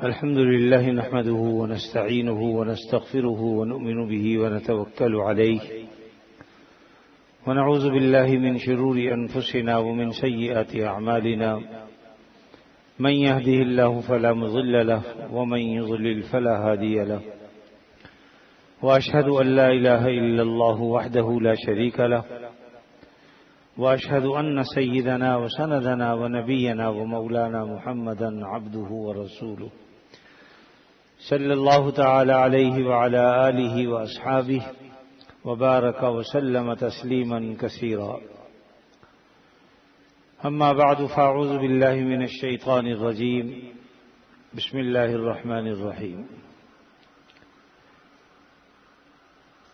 الحمد لله نحمده ونستعينه ونستغفره ونؤمن به ونتوكل عليه ونعوذ بالله من شرور أنفسنا ومن سيئات أعمالنا من يهده الله فلا مضل له ومن يضلل فلا هادي له وأشهد أن لا إله إلا الله وحده لا شريك له وأشهد أن سيدنا وسندنا ونبينا ومولانا محمدا عبده ورسوله صلى الله تعالى عليه وعلى آله وأصحابه وبارك وسلم تسليما كثيرا. أما بعد فأعوذ بالله من الشيطان الرجيم. بسم الله الرحمن الرحيم.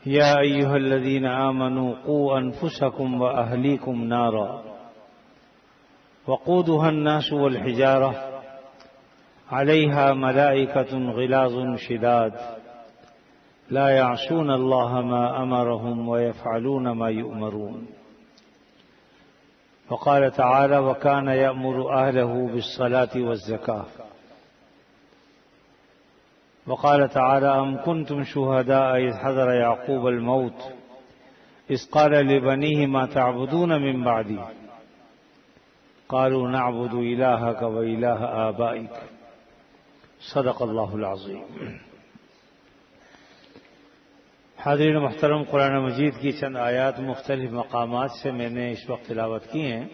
يا أيها الذين آمنوا قوا أنفسكم وأهليكم نارا وقودها الناس والحجارة عليها ملائكة غلاظ شداد لا يعصون الله ما أمرهم ويفعلون ما يؤمرون. وقال تعالى وكان يأمر أهله بالصلاة والزكاة. وقال تعالى أم كنتم شهداء إذ حضر يعقوب الموت إذ قال لبنيه ما تعبدون من بعدي قالوا نعبد إلهك وإله آبائك صدق اللہ العظیم. حاضرین محترم، قرآن مجید کی چند آیات مختلف مقامات سے میں نے اس وقت تلاوت کی ہیں.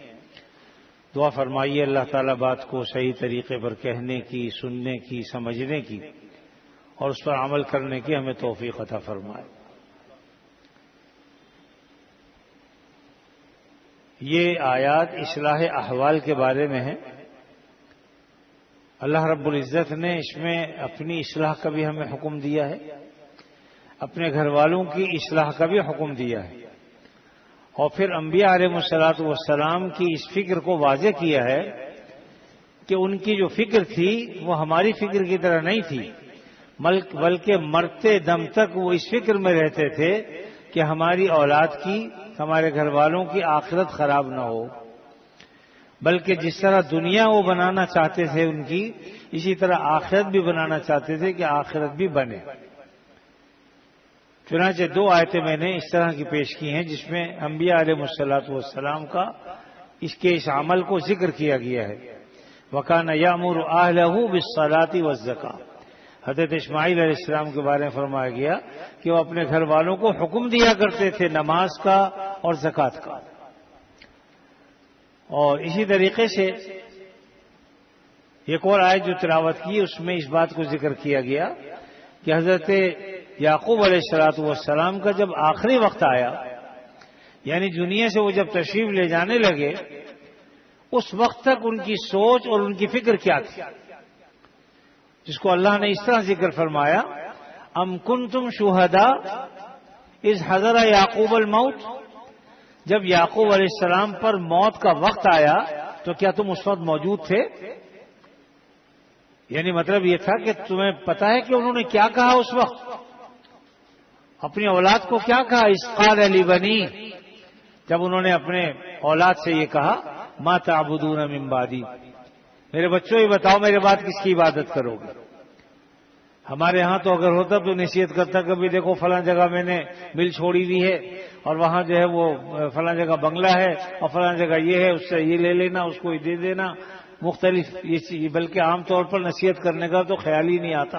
دعا فرمائیے اللہ تعالیٰ بات کو صحیح طریقے پر کہنے کی، سننے کی، سمجھنے کی اور اس پر عمل کرنے کی ہمیں توفیق عطا فرمائے. یہ آیات اصلاح احوال کے بارے میں ہیں. اللہ رب العزت نے اس میں اپنی اصلاح کا بھی ہمیں حکم دیا ہے، اپنے گھر والوں کی اصلاح کا بھی حکم دیا ہے، اور پھر انبیاء علیہ الصلوۃ والسلام کی اس فکر کو واضح کیا ہے کہ ان کی جو فکر تھی وہ ہماری فکر کی طرح نہیں تھی، بلکہ مرتے دم تک وہ اس فکر میں رہتے تھے کہ ہماری اولاد کی، ہمارے گھر والوں کی آخرت خراب نہ ہو، بلکہ جس طرح دنیا وہ بنانا چاہتے تھے ان کی، اسی طرح آخرت بھی بنانا چاہتے تھے کہ آخرت بھی بنے. چنانچہ دو آیتیں میں نے اس طرح کی پیش کی ہیں جس میں انبیاء علیہ الصلوۃ والسلام کا اس عمل کو ذکر کیا گیا ہے. وَكَانَ يَأْمُرُ أَهْلَهُ بِالصَّلَاةِ وَالزَّكَاةِ. حضرت اسماعیل علیہ السلام کے بارے میں فرمایا گیا کہ وہ اپنے گھر والوں کو حکم دیا کرتے تھے نماز کا اور زکوٰۃ کا. اور اسی طریقے سے ایک اور آیت جو تلاوت کی اس میں اس بات کو ذکر کیا گیا کہ حضرت یعقوب علیہ الصلوۃ والسلام کا جب آخری وقت آیا، یعنی دنیا سے وہ جب تشریف لے جانے لگے، اس وقت تک ان کی سوچ اور ان کی فکر کیا تھی، جس کو اللہ نے اس طرح ذکر فرمایا ام کنتم شہداء اذ حضر یعقوب الموت. جب یعقوب علیہ السلام پر موت کا وقت آیا تو کیا تم اس وقت موجود تھے؟ یعنی مطلب یہ تھا کہ تمہیں پتا ہے کہ انہوں نے کیا کہا اس وقت، اپنی اولاد کو کیا کہا. اذ قال لبنی، جب انہوں نے اپنے اولاد سے یہ کہا ما تعبدون من بعدی، میرے بچوں یہ بتاؤ میرے بعد کس کی عبادت کرو گے. ہمارے ہاں تو اگر ہوتا تو نصیحت کرتا کبھی دیکھو فلاں جگہ میں نے مل چھوڑی ہوئی ہے اور وہاں جو ہے وہ فلاں جگہ بنگلہ ہے اور فلاں جگہ یہ ہے، اس سے یہ لے لینا، اس کو یہ دے دینا، مختلف یہ چیز. بلکہ عام طور پر نصیحت کرنے کا تو خیال ہی نہیں آتا.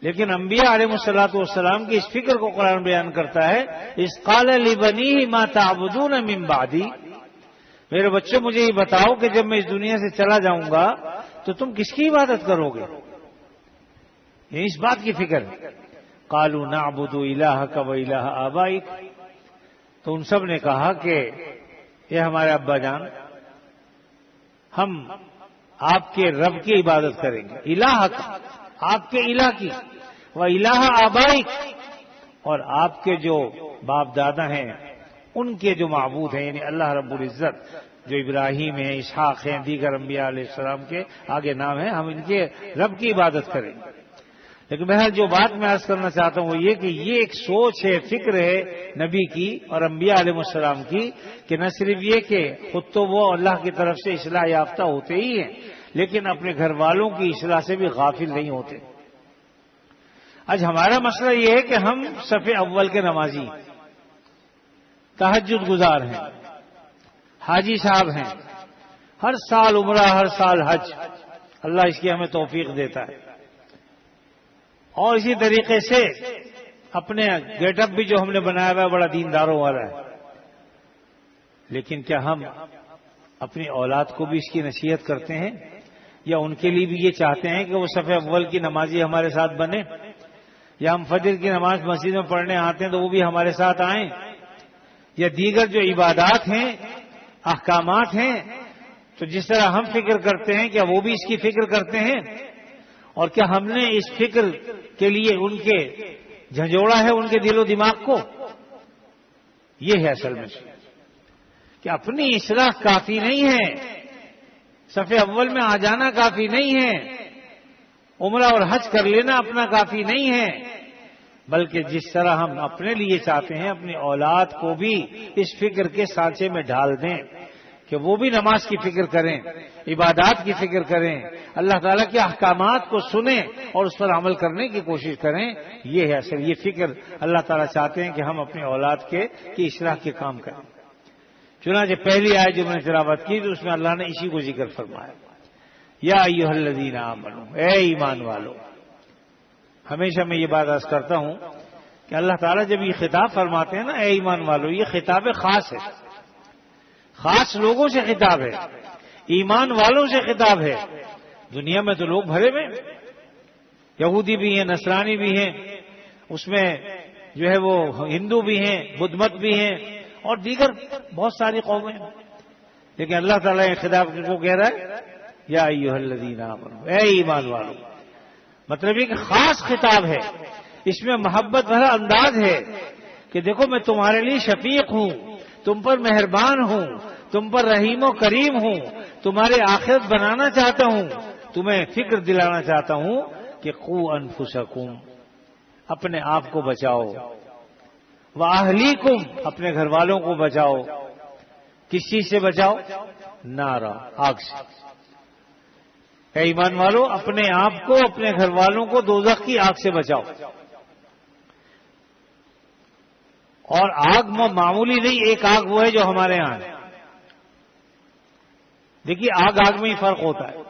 لیکن انبیاء علیہ الصلوۃ والسلام کی اس فکر کو قرآن بیان کرتا ہے اذ قال لبنیہ ما تعبدون من بعدی. میرے بچوں مجھے یہ بتاؤ کہ جب میں اس دنیا سے چلا جاؤں گا تو تم کس کی عبادت کرو گے. یہ اس بات کی فکر ہے. قالوا نعبد الہک و الہ آبائک. تو ان سب نے کہا کہ یہ ہمارے ابا جان، ہم آپ کے رب کی عبادت کریں گے، الہک، آپ کے الہ کی، و الہ آبائک، اور آپ کے جو باپ دادا ہیں ان کے جو معبود ہیں، یعنی اللہ رب العزت جو ابراہیم ہیں، اسحاق ہیں، دیگر انبیاء علیہ السلام کے آگے نام ہیں، ہم ان کے رب کی عبادت کریں گے. لیکن بہرحال جو بات میں عرض کرنا چاہتا ہوں وہ یہ کہ یہ ایک سوچ ہے، فکر ہے نبی کی اور انبیاء علیہ السلام کی، کہ نہ صرف یہ کہ خود تو وہ اللہ کی طرف سے اصلاح یافتہ ہوتے ہی ہیں، لیکن اپنے گھر والوں کی اصلاح سے بھی غافل نہیں ہوتے۔ آج ہمارا مسئلہ یہ ہے کہ ہم صف اول کے نمازی، تہجد گزار ہیں، حاجی صاحب ہیں، ہر سال عمرہ، ہر سال حج، اللہ اس کی ہمیں توفیق دیتا ہے، اور اسی طریقے سے اپنے گیٹ اپ بھی جو ہم نے بنایا ہوا ہے بڑا دینداروں والا ہے، لیکن کیا ہم اپنی اولاد کو بھی اس کی نصیحت کرتے ہیں، یا ان کے لیے بھی یہ چاہتے ہیں کہ وہ صف اول کی نمازی ہمارے ساتھ بنے، یا ہم فجر کی نماز مسجد میں پڑھنے آتے ہیں تو وہ بھی ہمارے ساتھ آئیں، یا دیگر جو عبادات ہیں، احکامات ہیں، تو جس طرح ہم فکر کرتے ہیں کیا وہ بھی اس کی فکر کرتے ہیں، اور کیا ہم نے اس فکر کے لیے ان کے جھنجھوڑا ہے ان کے دل و دماغ کو؟ یہ ہے اصل میں کہ اپنی اصلاح کافی نہیں ہے، صف اول میں آ جانا کافی نہیں ہے، عمرہ اور حج کر لینا اپنا کافی نہیں ہے، بلکہ جس طرح ہم اپنے لیے چاہتے ہیں اپنی اولاد کو بھی اس فکر کے سانچے میں ڈال دیں کہ وہ بھی نماز کی فکر کریں، عبادات کی فکر کریں، اللہ تعالیٰ کے احکامات کو سنیں اور اس پر عمل کرنے کی کوشش کریں۔ یہ ہے اصل، یہ فکر اللہ تعالیٰ چاہتے ہیں کہ ہم اپنی اولاد کی اصلاح کے کام کریں۔ چنانچہ پہلی آیت جو میں نے تلاوت کی تو اس میں اللہ نے اسی کو ذکر فرمایا، یا ایھا الذین آمنو، اے ایمان والو۔ ہمیشہ میں یہ بات عرض کرتا ہوں کہ اللہ تعالیٰ جب یہ خطاب فرماتے ہیں نا اے ایمان والو، یہ خطاب خاص ہے، خاص لوگوں سے خطاب ہے، ایمان والوں سے خطاب ہے۔ دنیا میں تو لوگ بھرے ہوئے، یہودی بھی ہیں، نصرانی بھی ہیں، اس میں جو ہے وہ ہندو بھی ہیں، بدھ مت بھی ہیں، اور دیگر بہت ساری قومیں، لیکن اللہ تعالیٰ یہ خطاب کو کہہ رہا ہے یا ایھا الذین آمنو، اے ایمان والو۔ مطلب یہ کہ خاص خطاب ہے، اس میں محبت بھرا انداز ہے کہ دیکھو میں تمہارے لیے شفیق ہوں، تم پر مہربان ہوں، تم پر رحیم و کریم ہوں، تمہارے آخرت بنانا چاہتا ہوں، تمہیں فکر دلانا چاہتا ہوں کہ قوا انفسکم، اپنے آپ کو بچاؤ، واہلیکم، اپنے گھر والوں کو بچاؤ۔ کس چیز سے بچاؤ؟ نارا، آگ سے۔ اے ایمان والو، اپنے آپ کو، اپنے گھر والوں کو دوزخ کی آگ سے بچاؤ۔ اور آگ معمولی نہیں، ایک آگ وہ ہے جو ہمارے ہاں ہے۔ دیکھیے آگ آگ میں ہی فرق ہوتا ہے،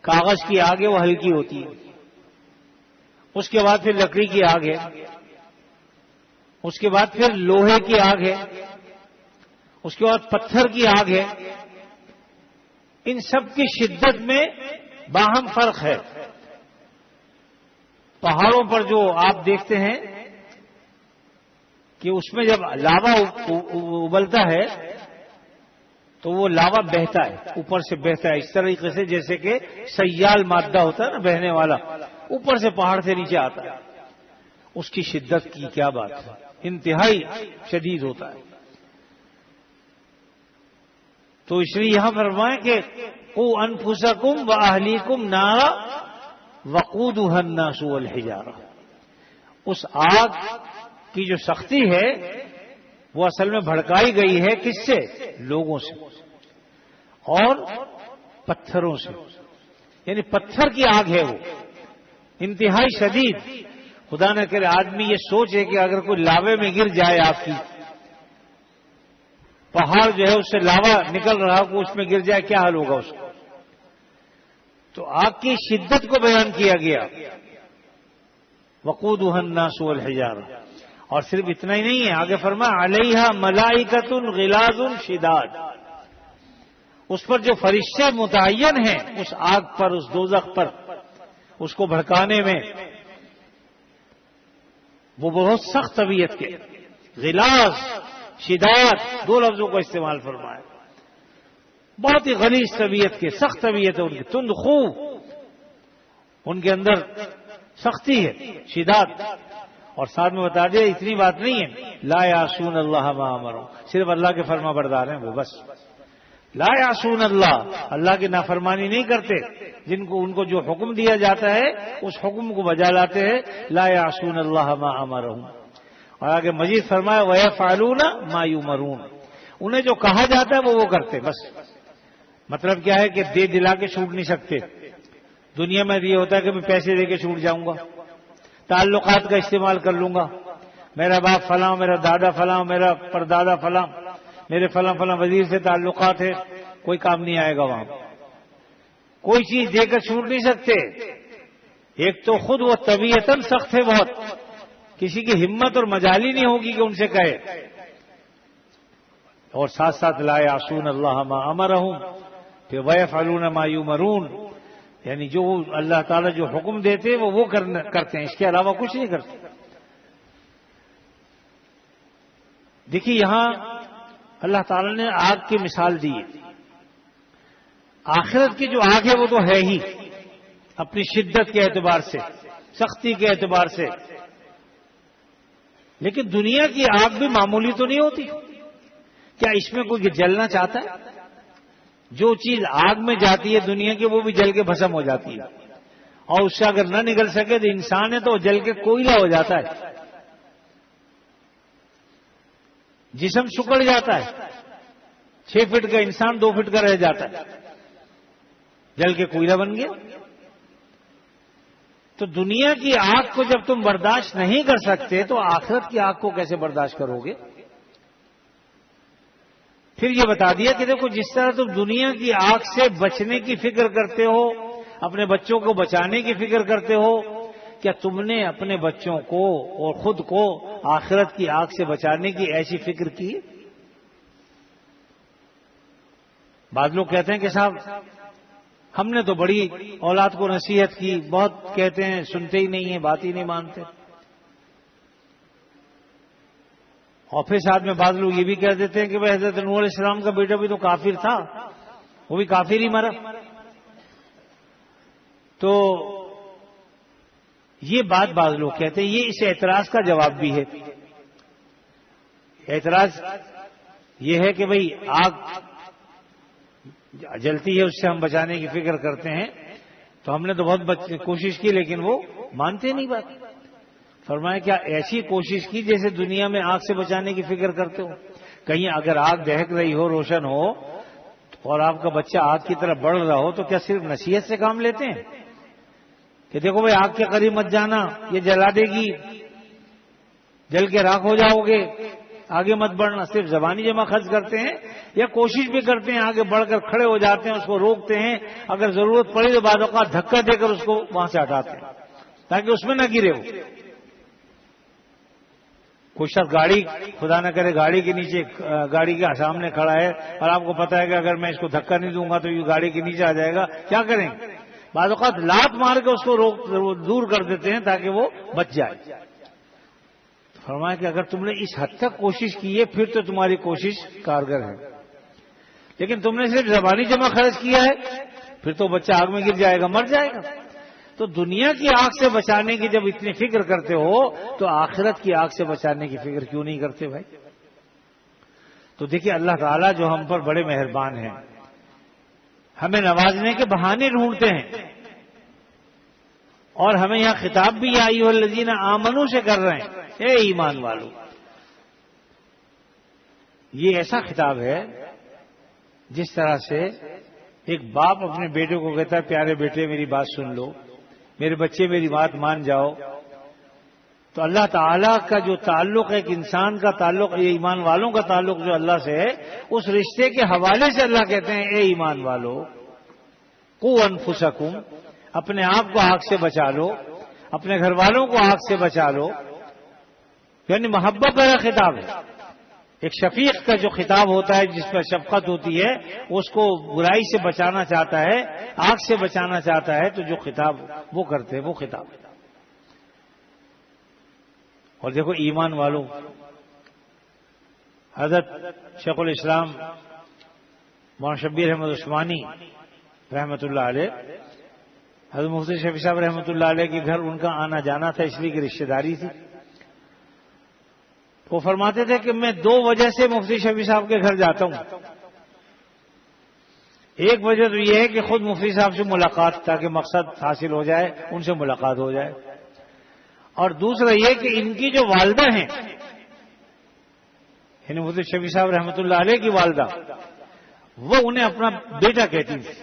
کاغذ کی آگ ہے وہ ہلکی ہوتی ہے، اس کے بعد پھر لکڑی کی آگ ہے، اس کے بعد پھر لوہے کی آگ ہے، اس کے بعد پتھر کی آگ ہے۔ ان سب کی شدت میں باہم فرق ہے۔ پہاڑوں پر جو آپ دیکھتے ہیں کہ اس میں جب لاوا ابلتا ہے تو وہ لاوا بہتا ہے، اوپر سے بہتا ہے، اس طریقے سے جیسے کہ سیال مادہ ہوتا ہے نا بہنے والا، اوپر سے پہاڑ سے نیچے آتا ہے۔ اس کی شدت کی کیا بات ہے، انتہائی شدید ہوتا ہے۔ تو اس لیے یہاں فرمائیں کہ قوا انفسکم واہلیکم نارا وقودھا الناس والحجارہ۔ اس آگ کی جو سختی ہے وہ اصل میں بھڑکائی گئی ہے کس سے؟ لوگوں سے اور پتھروں سے، یعنی پتھر کی آگ ہے وہ، انتہائی شدید۔ خدا نہ کرے آدمی یہ سوچے کہ اگر کوئی لاوے میں گر جائے، آپ کی پہاڑ جو ہے اس سے لاوا نکل رہا ہو، اس میں گر جائے، کیا حال ہوگا اس کو؟ تو آگ کی شدت کو بیان کیا گیا، وقودھا الناس والحجارہ۔ اور صرف اتنا ہی نہیں ہے، آگے فرمایا علیہا ملائکۃ غلاظ شداد، اس پر جو فرشتے متعین ہیں اس آگ پر، اس دوزخ پر، اس کو بھڑکانے میں، وہ بہت سخت طبیعت کے، غلاظ شداد، دو لفظوں کا استعمال فرمایا، بہت ہی غلیظ طبیعت کے، سخت طبیعت ہے ان کی، تند خو، ان کے اندر سختی ہے، شداد۔ اور ساتھ میں بتا دیا اتنی بات نہیں ہے، لا یعصون اللہ ما امروا، صرف اللہ کے فرما بردار ہیں وہ، بس لا یعصون اللہ کی نافرمانی نہیں کرتے، ان کو جو حکم دیا جاتا ہے اس حکم کو بجا لاتے ہیں، لا یعصون اللہ ما امرهم۔ اور آگے مزید فرمایا وَيَفْعَلُونَ مَا يُؤْمَرُونَ، انہیں جو کہا جاتا ہے وہ کرتے، بس مطلب کیا ہے کہ دے دلا کے چھوٹ نہیں سکتے. دنیا میں یہ ہوتا ہے کہ میں پیسے دے کے چھوٹ جاؤں گا, تعلقات کا استعمال کر لوں گا, میرا باپ فلاں, میرا دادا فلاں, میرا پردادا فلاں, میرے فلاں فلاں وزیر سے تعلقات ہے, کوئی کام نہیں آئے گا وہاں. کوئی چیز دے کر چھوٹ نہیں سکتے. ایک تو خود وہ طبیعتاً سخت ہے بہت, کسی کی ہمت اور مجالی نہیں ہوگی کہ ان سے کہے, اور ساتھ ساتھ لا یعصون اللہ ما امرہم پھر ویفعلون ما یؤمرون, یعنی جو اللہ تعالیٰ جو حکم دیتے وہ کرتے ہیں, اس کے علاوہ کچھ نہیں کرتے. دیکھیے یہاں اللہ تعالیٰ نے آگ کی مثال دی ہے. آخرت کی جو آگ ہے وہ تو ہے ہی اپنی شدت کے اعتبار سے, سختی کے اعتبار سے, لیکن دنیا کی آگ بھی معمولی تو نہیں ہوتی. کیا اس میں کوئی جلنا چاہتا ہے؟ جو چیز آگ میں جاتی ہے دنیا کی وہ بھی جل کے بھسم ہو جاتی ہے, اور اس سے اگر نہ نکل سکے تو انسان ہے تو جل کے کوئلہ ہو جاتا ہے, جسم سکڑ جاتا ہے, 6 فٹ کا انسان 2 فٹ کا رہ جاتا ہے, جل کے کوئلہ بن گیا. تو دنیا کی آگ کو جب تم برداشت نہیں کر سکتے تو آخرت کی آگ کو کیسے برداشت کرو گے؟ پھر یہ بتا دیا کہ دیکھو جس طرح تم دنیا کی آگ سے بچنے کی فکر کرتے ہو, اپنے بچوں کو بچانے کی فکر کرتے ہو, کیا تم نے اپنے بچوں کو اور خود کو آخرت کی آگ سے بچانے کی ایسی فکر کی؟ بعض لوگ کہتے ہیں کہ صاحب ہم نے تو بڑی اولاد کو نصیحت کی, بہت کہتے ہیں, سنتے ہی نہیں ہیں, بات ہی نہیں مانتے. اور پھر ساتھ میں بعض لوگ یہ بھی کہہ دیتے ہیں کہ بھائی حضرت نوح علیہ السلام کا بیٹا بھی تو کافر تھا, وہ بھی کافر ہی مرا. تو یہ بات بعض لوگ کہتے ہیں, یہ اس اعتراض کا جواب بھی ہے. اعتراض یہ ہے کہ بھئی آگ جلتی ہے اس سے ہم بچانے کی فکر کرتے ہیں, تو ہم نے تو بہت کوشش کی لیکن وہ مانتے نہیں بات. فرمایا کیا ایسی کوشش کی جیسے دنیا میں آگ سے بچانے کی فکر کرتے ہو؟ کہیں اگر آگ دہک رہی ہو, روشن ہو, اور آپ کا بچہ آگ کی طرف بڑھ رہا ہو تو کیا صرف نصیحت سے کام لیتے ہیں کہ دیکھو بھائی آگ کے قریب مت جانا, یہ جلا دے گی, جل کے راکھ ہو جاؤ گے, آگے مت بڑھنا؟ صرف زبانی جمع خرچ کرتے ہیں یا کوشش بھی کرتے ہیں, آگے بڑھ کر کھڑے ہو جاتے ہیں, اس کو روکتے ہیں, اگر ضرورت پڑی تو بعض اوقات دھکا دے کر اس کو وہاں سے ہٹاتے ہیں تاکہ اس میں نہ گرے ہو. کوئی شخص گاڑی, خدا نہ کرے گاڑی کے نیچے, گاڑی کے سامنے کھڑا ہے اور آپ کو پتا ہے کہ اگر میں اس کو دھکا نہیں دوں گا تو یہ گاڑی کے نیچے آ جائے گا, کیا کریں؟ بعض اوقات لات مار کے اس کو دور کر دیتے ہیں تاکہ وہ بچ جائے. فرمایا کہ اگر تم نے اس حد تک کوشش کی ہے پھر تو تمہاری کوشش کارگر ہے, لیکن تم نے صرف زبانی جمع خرچ کیا ہے پھر تو بچہ آگ میں گر جائے گا, مر جائے گا. تو دنیا کی آگ سے بچانے کی جب اتنی فکر کرتے ہو تو آخرت کی آگ سے بچانے کی فکر کیوں نہیں کرتے بھائی؟ تو دیکھیے اللہ تعالیٰ جو ہم پر بڑے مہربان ہیں, ہمیں نوازنے کے بہانے ڈھونڈتے ہیں, اور ہمیں یہاں خطاب بھی یا ایھا الذین آمنوا سے کر رہے ہیں, اے ایمان والو. یہ ایسا خطاب ہے جس طرح سے ایک باپ اپنے بیٹے کو کہتا ہے پیارے بیٹے میری بات سن لو, میرے بچے میری بات مان جاؤ. تو اللہ تعالیٰ کا جو تعلق ہے, ایک انسان کا تعلق, یہ ایمان والوں کا تعلق جو اللہ سے ہے, اس رشتے کے حوالے سے اللہ کہتے ہیں اے ایمان والو قوا انفسکم, اپنے آپ کو آگ سے بچا لو, اپنے گھر والوں کو آگ سے بچا لو. یعنی محبت کا خطاب ہے. ایک شفیق کا جو خطاب ہوتا ہے جس پر شفقت ہوتی ہے, اس کو برائی سے بچانا چاہتا ہے, آگ سے بچانا چاہتا ہے, تو جو خطاب وہ کرتے ہیں وہ خطاب ہے. اور دیکھو ایمان والوں, حضرت شیخ الاسلام مولانا شبیر احمد عثمانی رحمۃ اللہ علیہ, حضرت مفتی شفیع صاحب رحمۃ اللہ علیہ کے گھر ان کا آنا جانا تھا, اس لیے کہ رشتہ داری تھی. وہ فرماتے تھے کہ میں 2 وجہ سے مفتی شفیع صاحب کے گھر جاتا ہوں. ایک وجہ تو یہ ہے کہ خود مفتی صاحب سے ملاقات, تاکہ مقصد حاصل ہو جائے, ان سے ملاقات ہو جائے. اور دوسرا یہ کہ ان کی جو والدہ ہیں, یعنی مفتی شفیع صاحب رحمۃ اللہ علیہ کی والدہ, وہ انہیں اپنا بیٹا کہتی تھی.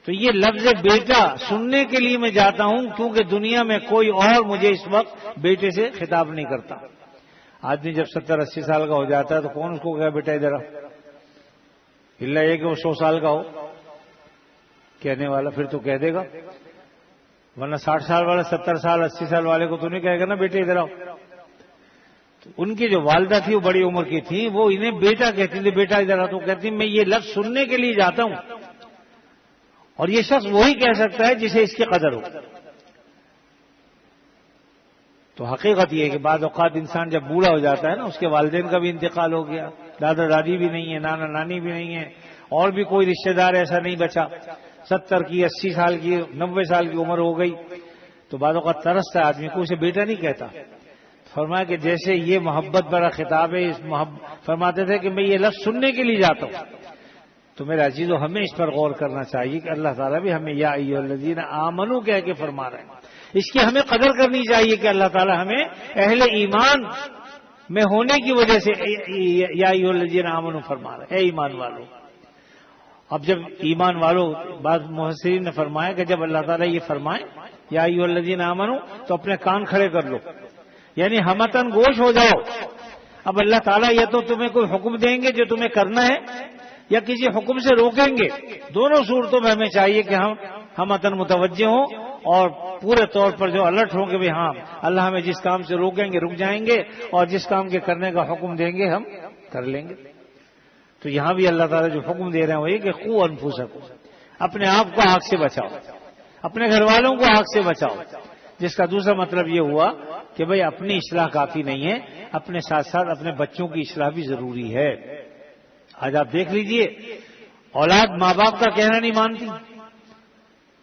تو یہ لفظ بیٹا سننے کے لیے میں جاتا ہوں کیونکہ دنیا میں کوئی اور مجھے اس وقت بیٹے سے خطاب نہیں کرتا. آدمی جب 70-80 سال کا ہو جاتا ہے تو کون اس کو کہا بیٹا ادھر آ، اللہ یہ کہ وہ 100 سال کا ہو کہنے والا پھر تو کہہ دے گا، ورنہ 60 سال والا 70 سال 80 سال والے کو تو نہیں کہے گا نا بیٹے ادھر آؤ. تو ان کی جو والدہ تھی وہ بڑی عمر کی تھی، وہ انہیں بیٹا کہتی تھی، بیٹا ادھر آ. تو کہتی میں یہ لفظ سننے کے لیے جاتا ہوں، اور یہ شخص وہی کہہ سکتا ہے جسے اس کی قدر ہو. تو حقیقت یہ ہے کہ بعض اوقات انسان جب بوڑھا ہو جاتا ہے نا، اس کے والدین کا بھی انتقال ہو گیا، دادا دادی بھی نہیں ہے، نانا نانی بھی نہیں ہے، اور بھی کوئی رشتہ دار ایسا نہیں بچا، 70 کی 80 سال کی 90 سال کی عمر ہو گئی، تو بعض اوقات ترستا ہے آدمی کو، اسے بیٹا نہیں کہتا. فرمایا کہ جیسے یہ محبت بڑا خطاب ہے، فرماتے تھے کہ میں یہ لفظ سننے کے لیے جاتا ہوں. تو میرے عزیزو ہمیں اس پر غور کرنا چاہیے کہ اللہ تعالیٰ بھی ہمیں یا ایھا الذین آمنو کہہ کے فرما رہے ہیں. اس کی ہمیں قدر کرنی چاہیے کہ اللہ تعالیٰ ہمیں اہل ایمان میں ہونے کی وجہ سے یا ایھا الذین آمنو فرما رہے ہیں، اے ایمان والو. اب جب ایمان والو، بعض مفسرین نے فرمایا کہ جب اللہ تعالیٰ یہ فرمائے یا ایھا الذین آمنو تو اپنے کان کھڑے کر لو، یعنی ہمتن گوش ہو جاؤ. اب اللہ تعالیٰ یا تو تمہیں کوئی حکم دیں گے جو تمہیں کرنا ہے، یا کسی حکم سے روکیں گے. دونوں صورتوں میں ہمیں چاہیے کہ ہم ہمتن متوجہ ہوں اور پورے طور پر جو الرٹ ہوں کہ بھی ہاں اللہ ہمیں جس کام سے روکیں گے رک جائیں گے، اور جس کام کے کرنے کا حکم دیں گے ہم کر لیں گے. تو یہاں بھی اللہ تعالیٰ جو حکم دے رہے ہیں وہ یہ کہ قوا انفسکم، اپنے آپ کو آگ سے بچاؤ، اپنے گھر والوں کو آگ سے بچاؤ. جس کا دوسرا مطلب یہ ہوا کہ بھئی اپنی اصلاح کافی نہیں ہے، اپنے ساتھ ساتھ اپنے بچوں کی اصلاح بھی ضروری ہے. آج آپ دیکھ لیجئے، اولاد ماں باپ کا کہنا نہیں مانتی،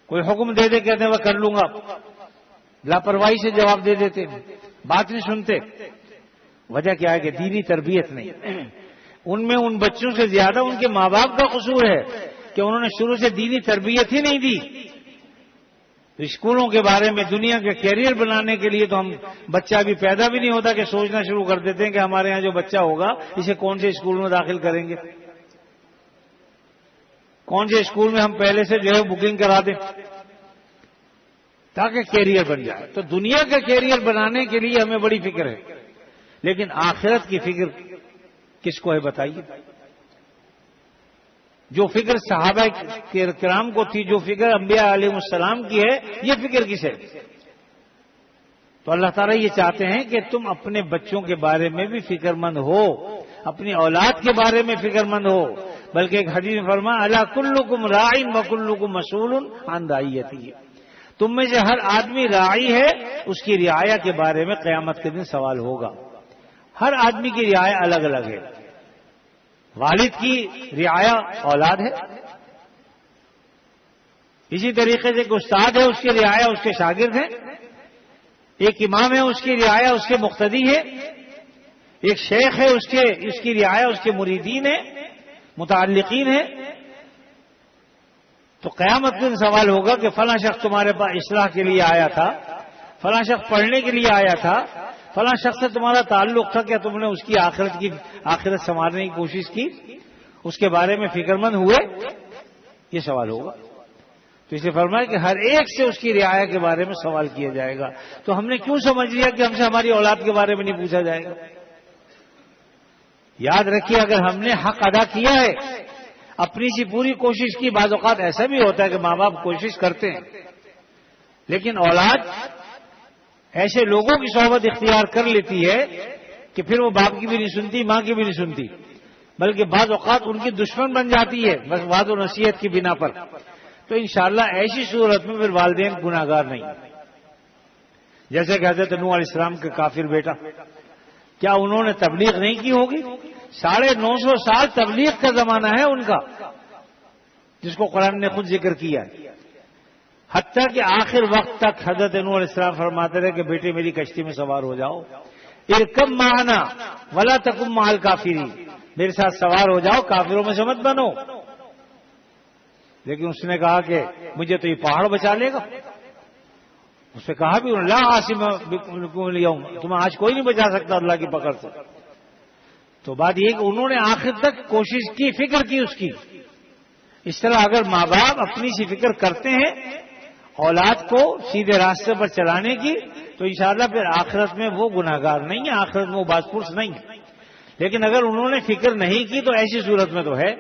کوئی حکم دے دے کہتے ہیں وہ کر لوں گا، لاپرواہی سے جواب دے دیتے، بات نہیں سنتے. وجہ کیا ہے کہ دینی تربیت نہیں. ان میں ان بچوں سے زیادہ ان کے ماں باپ کا قصور ہے کہ انہوں نے شروع سے دینی تربیت ہی نہیں دی. اسکولوں کے بارے میں، دنیا کے کیریئر بنانے کے لیے تو ہم بچہ بھی پیدا بھی نہیں ہوتا کہ سوچنا شروع کر دیتے ہیں کہ ہمارے ہاں جو بچہ ہوگا اسے کون سے اسکول میں داخل کریں گے، کون سے اسکول میں ہم پہلے سے جو ہے بکنگ کرا دیں تاکہ کیریئر بن جائے. تو دنیا کا کیریئر بنانے کے لیے ہمیں بڑی فکر ہے، لیکن آخرت کی فکر کس کو ہے بتائیے؟ جو فکر صحابہ کرام کو تھی، جو فکر انبیاء علیہ السلام کی ہے، یہ فکر کس ہے؟ تو اللہ تعالیٰ یہ چاہتے ہیں کہ تم اپنے بچوں کے بارے میں بھی فکر مند ہو، اپنی اولاد کے بارے میں فکر مند ہو. بلکہ ایک حدیث میں فرمایا الا کلکم راع وکلکم مسئول عن رعیتہ، تم میں سے ہر آدمی راعی ہے، اس کی رعایا کے بارے میں قیامت کے دن سوال ہوگا. ہر آدمی کی رعایا الگ الگ ہے. والد کی رعایا اولاد ہے، اسی طریقے سے ایک استاد ہے، اس کی رعایا اس کے شاگرد ہیں. ایک امام ہے، اس کی رعایا اس کے مقتدی ہے. ایک شیخ ہے، اس کی رعایا اس کے مریدین ہیں، متعلقین ہیں. تو قیامت کے دن سوال ہوگا کہ فلاں شخص تمہارے پاس اصلاح کے لیے آیا تھا، فلاں شخص پڑھنے کے لیے آیا تھا، فلاں شخص سے تمہارا تعلق تھا، کیا تم نے اس کی آخرت سنوارنے کی کوشش کی، اس کے بارے میں فکر مند ہوئے؟ یہ سوال ہوگا. تو اسے فرمایا کہ ہر ایک سے اس کی رعایا کے بارے میں سوال کیا جائے گا. تو ہم نے کیوں سمجھ لیا کہ ہم سے ہماری اولاد کے بارے میں نہیں پوچھا جائے گا؟ یاد رکھیے، اگر ہم نے حق ادا کیا ہے، اپنی سی پوری کوشش کی، بعض اوقات ایسا بھی ہوتا ہے کہ ماں باپ کوشش کرتے ہیں لیکن اولاد ایسے لوگوں کی صحبت اختیار کر لیتی ہے کہ پھر وہ باپ کی بھی نہیں سنتی، ماں کی بھی نہیں سنتی، بلکہ بعض اوقات ان کی دشمن بن جاتی ہے بس وعد و نصیحت کی بنا پر. تو انشاءاللہ ایسی صورت میں پھر والدین گناہگار نہیں. جیسے کہ حضرت نوح علیہ السلام کے کافر بیٹا، کیا انہوں نے تبلیغ نہیں کی ہوگی؟ 950 سال تبلیغ کا زمانہ ہے ان کا، جس کو قرآن نے خود ذکر کیا ہے. حتیٰ کہ آخر وقت تک حضرت نوح علیہ السلام فرماتے رہے کہ بیٹے میری کشتی میں سوار ہو جاؤ، ارکب معنا ولا تکن مع الکافرین، میرے ساتھ سوار ہو جاؤ، کافروں میں سے مت بنو. لیکن اس نے کہا کہ مجھے تو یہ پہاڑ بچا لے گا. اس نے کہا بھی لا عاصم بکم اليوم، تمہیں آج کوئی نہیں بچا سکتا اللہ کی پکڑ سے. تو بات یہ کہ انہوں نے آخر تک کوشش کی، فکر کی اس کی، اس طرح اگر ماں باپ اپنی سی فکر کرتے ہیں اولاد کو سیدھے راستے پر چلانے کی، تو انشاءاللہ پھر آخرت میں وہ گناہگار نہیں ہے، آخرت میں وہ باز پرس نہیں ہے۔ لیکن اگر انہوں نے فکر نہیں کی تو ایسی صورت میں تو ہے۔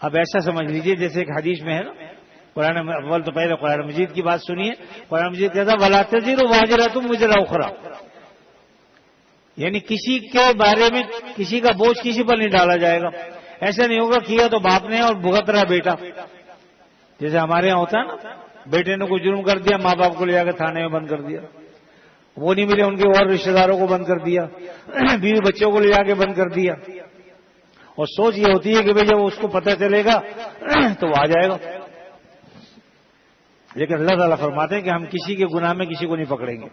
اب ایسا سمجھ لیجئے جیسے ایک حدیث میں ہے نا، قرآن اول تو پہلے قرآن مجید کی بات سنیے۔ قرآن مجید کہتا ہے وَلَا تَزِرُ وَازِرَةٌ وِزْرَ أُخْرَىٰ، یعنی کسی کے بارے میں کسی کا بوجھ کسی پر نہیں ڈالا جائے گا۔ ایسا نہیں ہوگا کیا تو باپ نے اور بھگت رہا بیٹا، جیسے ہمارے یہاں ہوتا ہے نا، بیٹے نے کوئی جرم کر دیا، ماں باپ کو لے جا کے تھانے میں بند کر دیا، وہ نہیں ملے ان کے اور رشتہ داروں کو بند کر دیا، بیوی بچوں کو لے جا کے بند کر دیا، اور سوچ یہ ہوتی ہے کہ بھئی جب اس کو پتہ چلے گا تو وہ آ جائے گا۔ لیکن اللہ تعالیٰ فرماتے ہیں کہ ہم کسی کے گناہ میں کسی کو نہیں پکڑیں گے،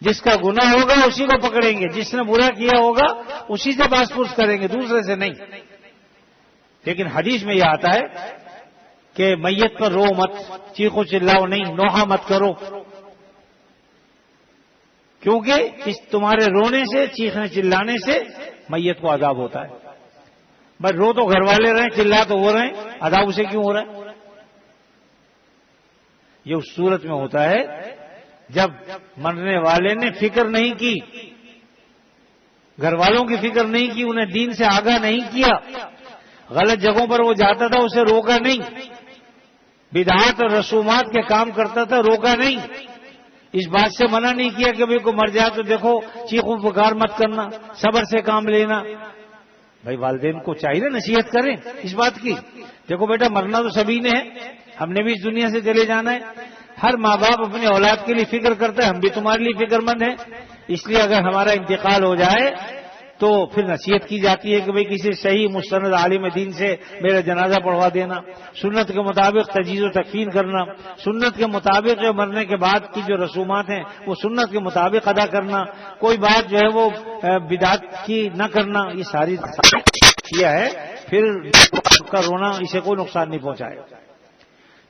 جس کا گناہ ہوگا اسی کو پکڑیں گے، جس نے برا کیا ہوگا اسی سے باز پرس کریں گے، دوسرے سے نہیں۔ لیکن حدیث میں یہ آتا ہے کہ میت پر رو مت، چیخو چلاؤ نہیں، نوحہ مت کرو، کیونکہ اس تمہارے رونے سے، چیخنے چلانے سے میت کو عذاب ہوتا ہے۔ بس رو تو گھر والے رہیں، چلا تو ہو رہے ہیں، عذاب اسے کیوں ہو رہا ہے؟ یہ اس صورت میں ہوتا ہے جب مرنے والے نے فکر نہیں کی، گھر والوں کی فکر نہیں کی، انہیں دین سے آگاہ نہیں کیا، غلط جگہوں پر وہ جاتا تھا اسے روکا نہیں، بدعات اور رسومات کے کام کرتا تھا روکا نہیں، اس بات سے منع نہیں کیا کہ بھئی کو مر جائے تو دیکھو چیخوں پکار مت کرنا، صبر سے کام لینا۔ بھائی والدین کو چاہیے نا نصیحت کریں اس بات کی، دیکھو بیٹا مرنا تو سبھی نے ہے، ہم نے بھی اس دنیا سے چلے جانا ہے۔ ہر ماں باپ اپنے اولاد کے لیے فکر کرتا ہے، ہم بھی تمہارے لیے فکر مند ہیں، اس لیے اگر ہمارا انتقال ہو جائے تو پھر نصیحت کی جاتی ہے کہ بھئی کسی صحیح مستند عالم دین سے میرا جنازہ پڑھوا دینا، سنت کے مطابق تجہیز و تکفین کرنا، سنت کے مطابق مرنے کے بعد کی جو رسومات ہیں وہ سنت کے مطابق ادا کرنا، کوئی بات جو ہے وہ بدعت کی نہ کرنا، یہ ساری کیا ہے۔ پھر کا رونا اسے کوئی نقصان نہیں پہنچائے گا،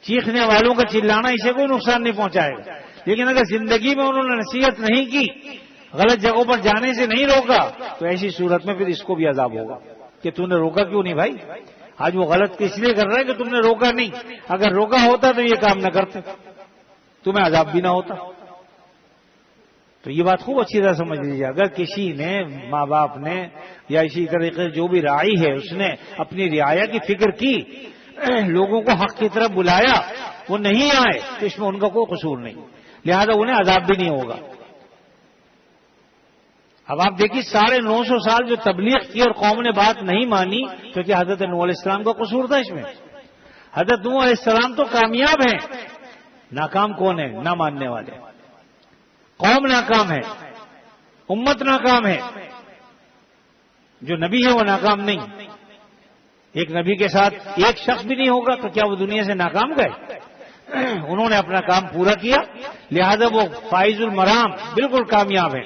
چیخنے والوں کا چلانا اسے کوئی نقصان نہیں پہنچائے گا۔ لیکن اگر زندگی میں انہوں نے نصیحت نہیں کی، غلط جگہوں پر جانے سے نہیں روکا، تو ایسی صورت میں پھر اس کو بھی عذاب ہوگا کہ تم نے روکا کیوں نہیں بھائی؟ آج وہ غلط اس لیے کر رہا ہے کہ تم نے روکا نہیں، اگر روکا ہوتا تو یہ کام نہ کرتے، تمہیں عذاب بھی نہ ہوتا۔ تو یہ بات خوب اچھی طرح سمجھ لیجیے، اگر کسی نے ماں باپ نے یا اسی طریقے سے جو بھی راعی ہے اس نے اپنی رعایا کی فکر کی، لوگوں کو حق کی طرف بلایا، وہ نہیں آئے تو اس میں ان کا کوئی قصور نہیں، لہذا انہیں عذاب بھی نہیں ہوگا۔ اب آپ دیکھیے 950 سال جو تبلیغ کی اور قوم نے بات نہیں مانی، تو کیا حضرت نوح علیہ السلام کا قصور تھا اس میں؟ حضرت نوح علیہ السلام تو کامیاب ہیں، ناکام کون ہے؟ نہ ماننے والے، قوم ناکام ہے، امت ناکام ہے، جو نبی ہے وہ ناکام نہیں۔ ایک نبی کے ساتھ ایک شخص بھی نہیں ہوگا تو کیا وہ دنیا سے ناکام گئے؟ انہوں نے اپنا کام پورا کیا، لہذا وہ فائز المرام بالکل کامیاب ہے۔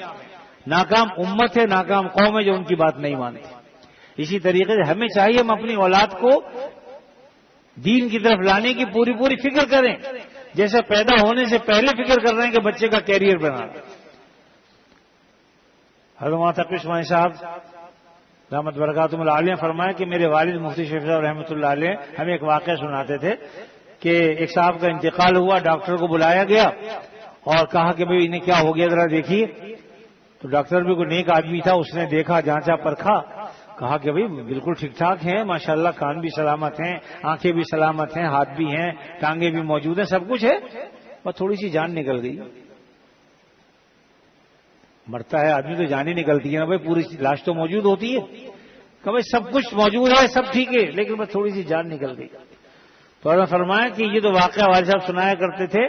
ناکام امت ہے، ناکام قوم ہے جو ان کی بات نہیں مانتی۔ اسی طریقے سے ہمیں چاہیے ہم اپنی اولاد کو دین کی طرف لانے کی پوری فکر کریں، جیسے پیدا ہونے سے پہلے فکر کر رہے ہیں کہ بچے کا کیریئر بنانا۔ حضرت مولانا تقی عثمانی صاحب رحمت برکاتہ اللہ علیہ فرمایا کہ میرے والد مفتی شفیع صاحب رحمۃ اللہ علیہ ہمیں ایک واقعہ سناتے تھے کہ ایک صاحب کا انتقال ہوا، ڈاکٹر کو بلایا گیا اور کہا کہ بھئی انہیں کیا ہو گیا ذرا دیکھیے۔ تو ڈاکٹر بھی کوئی نیک آدمی تھا، اس نے دیکھا، جانچا پرکھا، کہا کہ بھئی بالکل ٹھیک ٹھاک ہیں ماشاءاللہ، کان بھی سلامت ہیں، آنکھیں بھی سلامت ہیں، ہاتھ بھی ہیں، ٹانگیں بھی موجود ہیں، سب کچھ ہے، بس تھوڑی سی جان نکل گئی۔ مرتا ہے آدمی تو جان ہی نکلتی ہے نا بھائی، پوری لاش تو موجود ہوتی ہے، کہ بھائی سب کچھ موجود ہے، سب ٹھیک ہے، لیکن بس تھوڑی سی جان نکل گئی۔ تو انہوں نے فرمایا کہ یہ تو واقعہ والد صاحب سنایا کرتے تھے،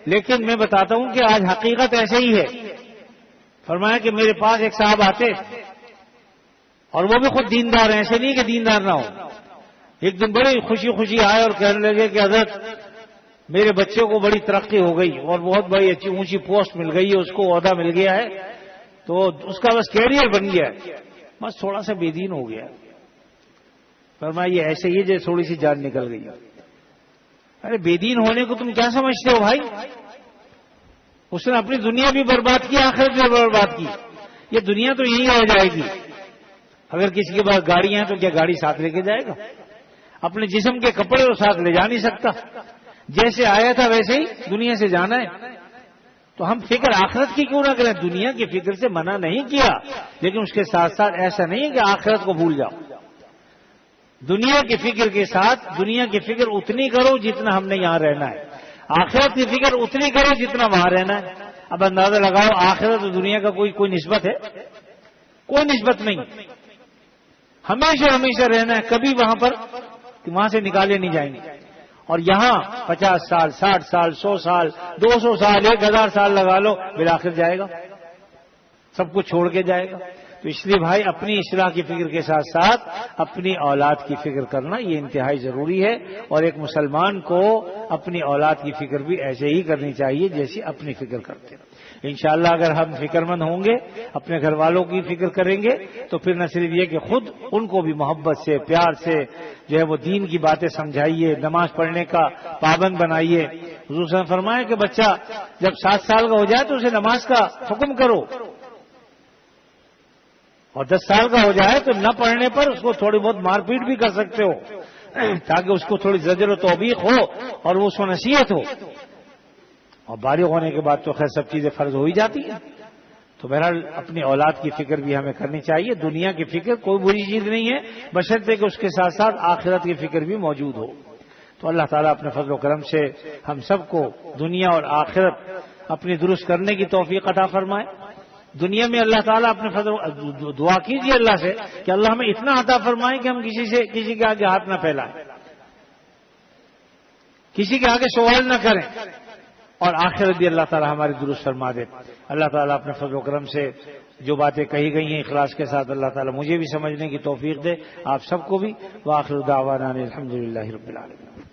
لیکن میں بتاتا ہوں کہ آج حقیقت ایسے ہی ہے۔ فرمایا کہ میرے پاس ایک صاحب آتے اور وہ بھی خود دیندار ہیں، ایسے نہیں کہ دیندار نہ ہو۔ ایک دن بڑی خوشی آئے اور کہنے لگے کہ حضرت میرے بچے کو بڑی ترقی ہو گئی اور بہت بڑی اچھی اونچی پوسٹ مل گئی ہے، اس کو عہدہ مل گیا ہے، تو اس کا بس کیریئر بن گیا ہے، بس تھوڑا سا بے دین ہو گیا۔ فرمایا یہ ایسے ہی ہے تھوڑی سی جان نکل گئی۔ ارے بے دین ہونے کو تم کیا سمجھتے ہو بھائی؟ اس نے اپنی دنیا بھی برباد کی، آخرت بھی برباد کی، یہ دنیا تو یہی رہ جائے گی۔ اگر کسی کے پاس گاڑیاں ہیں تو کیا گاڑی ساتھ لے کے جائے گا؟ اپنے جسم کے کپڑے وہ ساتھ لے جا نہیں سکتا، جیسے آیا تھا ویسے ہی دنیا سے جانا ہے۔ تو ہم فکر آخرت کی کیوں نہ کریں؟ دنیا کی فکر سے منع نہیں کیا، لیکن اس کے ساتھ ساتھ ایسا نہیں ہے کہ آخرت کو بھول جاؤ۔ دنیا کی فکر کے ساتھ دنیا کی فکر اتنی کرو جتنا ہم نے یہاں رہنا ہے، آخرت کی فکر اتنی کرو جتنا وہاں رہنا ہے۔ اب اندازہ لگاؤ آخرت اور دنیا کا کوئی نسبت ہے؟ کوئی نسبت نہیں، ہمیشہ ہمیشہ رہنا ہے، کبھی وہاں پر وہاں سے نکالے نہیں جائیں گے۔ اور یہاں 50 سال 60 سال 100 سال 200 سال 1000 سال لگا لو، بالآخر جائے گا، سب کچھ چھوڑ کے جائے گا۔ تو اس لیے بھائی اپنی اصلاح کی فکر کے ساتھ ساتھ اپنی اولاد کی فکر کرنا یہ انتہائی ضروری ہے، اور ایک مسلمان کو اپنی اولاد کی فکر بھی ایسے ہی کرنی چاہیے جیسی اپنی فکر کرتے ہیں۔ انشاءاللہ اگر ہم فکر مند ہوں گے، اپنے گھر والوں کی فکر کریں گے، تو پھر نہ صرف یہ کہ خود ان کو بھی محبت سے پیار سے جو ہے وہ دین کی باتیں سمجھائیے، نماز پڑھنے کا پابند بنائیے۔ حضور صلی اللہ علیہ وسلم فرمایا کہ بچہ جب 7 سال کا ہو جائے تو اسے نماز کا حکم کرو، اور 10 سال کا ہو جائے تو نہ پڑھنے پر اس کو تھوڑی بہت مار پیٹ بھی کر سکتے ہو، تاکہ اس کو تھوڑی زجر و توبیخ ہو اور وہ اس کو نصیحت ہو۔ اور بالغ ہونے کے بعد تو خیر سب چیزیں فرض ہو ہی جاتی ہیں۔ تو بہرحال اپنی اولاد کی فکر بھی ہمیں کرنی چاہیے۔ دنیا کی فکر کوئی بری چیز نہیں ہے، بشرطے کہ اس کے ساتھ ساتھ آخرت کی فکر بھی موجود ہو۔ تو اللہ تعالیٰ اپنے فضل و کرم سے ہم سب کو دنیا اور آخرت اپنی درست کرنے کی توفیق عطا فرمائے۔ دنیا میں اللہ تعالیٰ اپنے فضل دعا کیجیے اللہ سے کہ اللہ ہمیں اتنا عطا فرمائے کہ ہم کسی کے آگے ہاتھ نہ پھیلائیں، کسی کے آگے سوال نہ کریں، اور آخرت بھی اللہ تعالیٰ ہماری درست فرما دے۔ اللہ تعالیٰ اپنے فضل و کرم سے جو باتیں کہی گئی ہیں اخلاص کے ساتھ اللہ تعالیٰ مجھے بھی سمجھنے کی توفیق دے، آپ سب کو بھی۔ وآخر دعوانا الحمدللہ رب العالمین۔